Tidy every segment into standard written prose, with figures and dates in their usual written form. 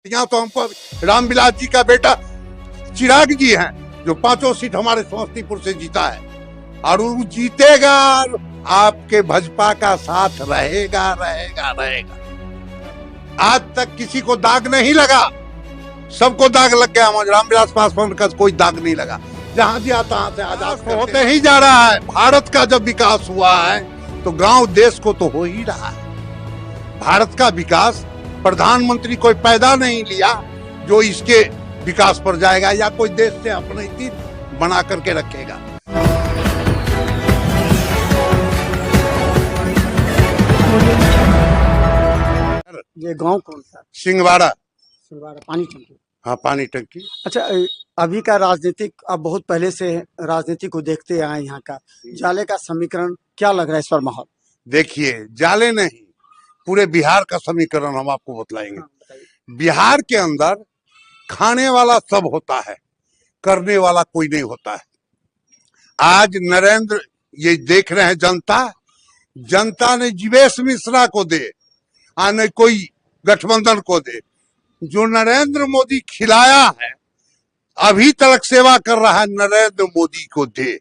यहाँ तो हमको रामविलास जी का बेटा चिराग जी हैं जो 5 सीट हमारे समस्तीपुर से जीता है और वो जीतेगा। आपके भाजपा का साथ रहेगा रहेगा रहेगा। आज तक किसी को दाग नहीं लगा, सबको दाग लग गया। रामविलास पासवान का कोई दाग नहीं लगा। जहां दिया तहां से आजाद होते ही जा रहा है। भारत का जब विकास हुआ है तो गांव देश को तो हो ही रहा है। भारत का विकास प्रधानमंत्री कोई पैदा नहीं लिया जो इसके विकास पर जाएगा या कोई देश से अपनी तीर बना करके रखेगा। ये गांव कौन सा? सिंहवाड़ा। पानी टंकी। हाँ, पानी टंकी। अच्छा, अभी का राजनीतिक, अब बहुत पहले से राजनीति को देखते आए यहाँ का जाले का समीकरण क्या लग रहा है इस पर माहौल? देखिए, जाले नहीं, पूरे बिहार का समीकरण हम आपको बतलाएंगे। बिहार के अंदर खाने वाला सब होता है, करने वाला कोई नहीं होता है। आज नरेंद्र, ये देख रहे हैं जनता ने जीवेश मिश्रा को दे, आने कोई गठबंधन को दे। जो नरेंद्र मोदी खिलाया है, अभी तक सेवा कर रहा है, नरेंद्र मोदी को दे।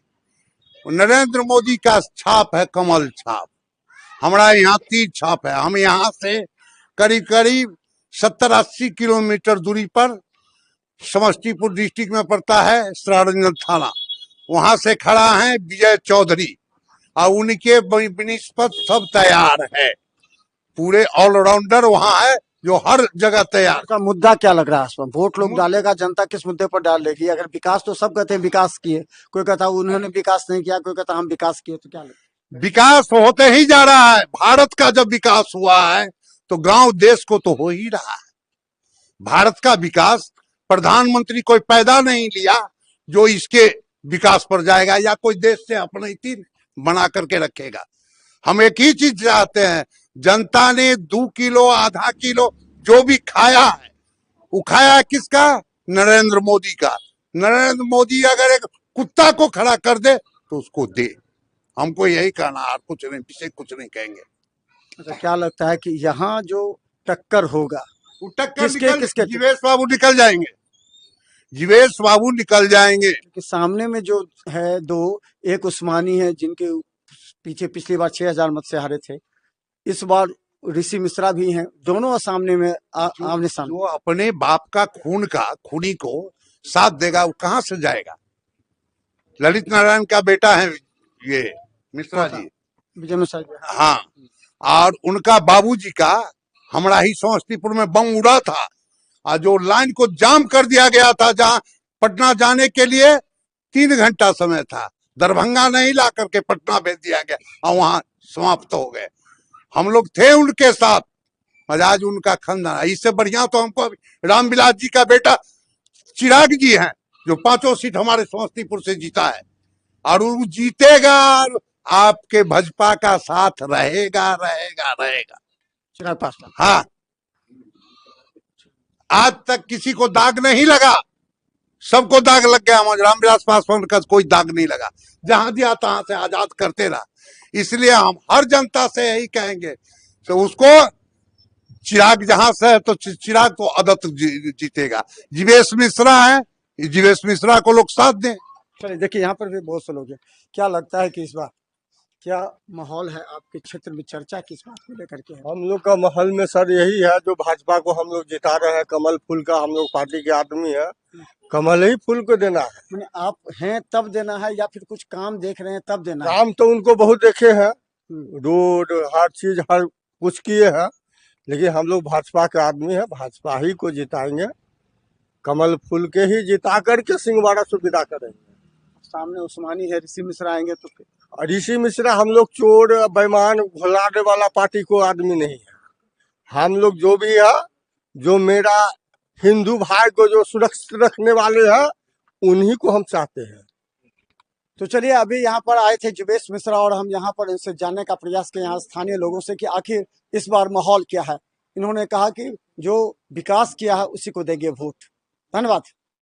नरेंद्र मोदी का छाप है कमल छाप। हमारा यहाँ तीर छाप है। हम यहाँ से करीब करीब 70-80 किलोमीटर दूरी पर समस्तीपुर डिस्ट्रिक्ट में पड़ता है सरारंजन थाना। वहां से खड़ा है विजय चौधरी और उनके निस्बत सब तैयार है। पूरे ऑलराउंडर वहां है जो हर जगह तैयार। का मुद्दा क्या लग रहा है इस पर? वोट लोग डालेगा, जनता किस मुद्दे पर डाल लेगी? अगर विकास, तो सब कहते हैं विकास किए, कोई कहता है उन्होंने विकास नहीं किया, कोई कहता हम विकास किए, तो क्या लगता है? विकास होते ही जा रहा है। भारत का जब विकास हुआ है तो गांव देश को तो हो ही रहा है। भारत का विकास प्रधानमंत्री कोई पैदा नहीं लिया जो इसके विकास पर जाएगा या कोई देश से अपनी तीर बना करके रखेगा। हम एक ही चीज चाहते हैं, जनता ने 2 किलो आधा किलो जो भी खाया है, वो खाया किसका? नरेंद्र मोदी का। नरेंद्र मोदी अगर एक कुत्ता को खड़ा कर दे तो उसको दे। हमको यही कहना, और कुछ नहीं, पीछे कुछ नहीं कहेंगे। अच्छा, क्या लगता है कि यहाँ जो टक्कर होगा, टक्कर किसके? जीवेश बाबू निकल जाएंगे। जीवेश बाबू निकल जाएंगे। कि सामने में जो है दो, एक उस्मानी है जिनके पीछे पिछली बार 6000 मत से हारे थे, इस बार ऋषि मिश्रा भी हैं, दोनों सामने में आमने सामने। जो अपने बाप का खूनी को साथ देगा वो कहां से जाएगा? ललित नारायण का बेटा है ये मिश्रा जी, विजय मिश्रा जी। हाँ। और उनका बाबूजी का हमारा ही समस्तीपुर में बम उड़ा था और जो लाइन को जाम कर दिया गया था, जहां पटना जाने के लिए 3 घंटा समय था, दरभंगा नहीं ला करके पटना भेज दिया गया और वहां समाप्त हो गए। हम लोग थे उनके साथ, आज उनका खानदान। इससे बढ़िया तो हमको रामविलास जी का बेटा चिराग जी हैं जो 5 सीट हमारे समस्तीपुर से जीता है और वो जीतेगा। आपके भाजपा का साथ रहेगा रहेगा रहेगा। चिराग पासवान। हाँ, आज तक किसी को दाग नहीं लगा, सबको दाग लग गया। रामविलास पासवान का कोई दाग नहीं लगा। जहां दिया तहां से आजाद करते रहा। इसलिए हम हर जनता से यही कहेंगे तो उसको चिराग जहां से है तो चिराग तो अदत जीतेगा। जीवेश मिश्रा है, जीवेश मिश्रा को लोग साथ दें। चलिए, देखिए यहाँ पर भी बहुत से लोग हैं। क्या लगता है कि इस बार क्या माहौल है आपके क्षेत्र में? चर्चा किस बात को लेकर के है? हम लोग का माहौल में सर यही है, जो भाजपा को हम लोग जिता रहे हैं, कमल फूल का हम लोग पार्टी के आदमी है, कमल ही फूल को देना है। मैंने आप हैं तब देना है या फिर कुछ काम देख रहे हैं तब देना है? काम तो उनको बहुत देखे हैं, रोड हर चीज हर कुछ किए हैं, लेकिन हम लोग भाजपा के आदमी है, भाजपा ही को जिताएंगे। कमल फूल के ही जिता करके सिंहवाड़ा से विदा करेंगे। सामने उस्मानी है, ऋषि मिश्रा आएंगे तो ऋषि मिश्रा हम लोग चोर बेईमान घोलाने वाला पार्टी को आदमी नहीं है। हम लोग जो भी है, जो मेरा हिंदू भाई को जो सुरक्षित रखने वाले हैं, उन्हीं को हम चाहते हैं। तो चलिए, अभी यहाँ पर आए थे जीवेश मिश्रा और हम यहाँ पर इनसे जानने का प्रयास किए यहाँ स्थानीय लोगों से कि आखिर इस बार माहौल क्या है। इन्होंने कहा कि जो विकास किया है उसी को देंगे वोट। धन्यवाद।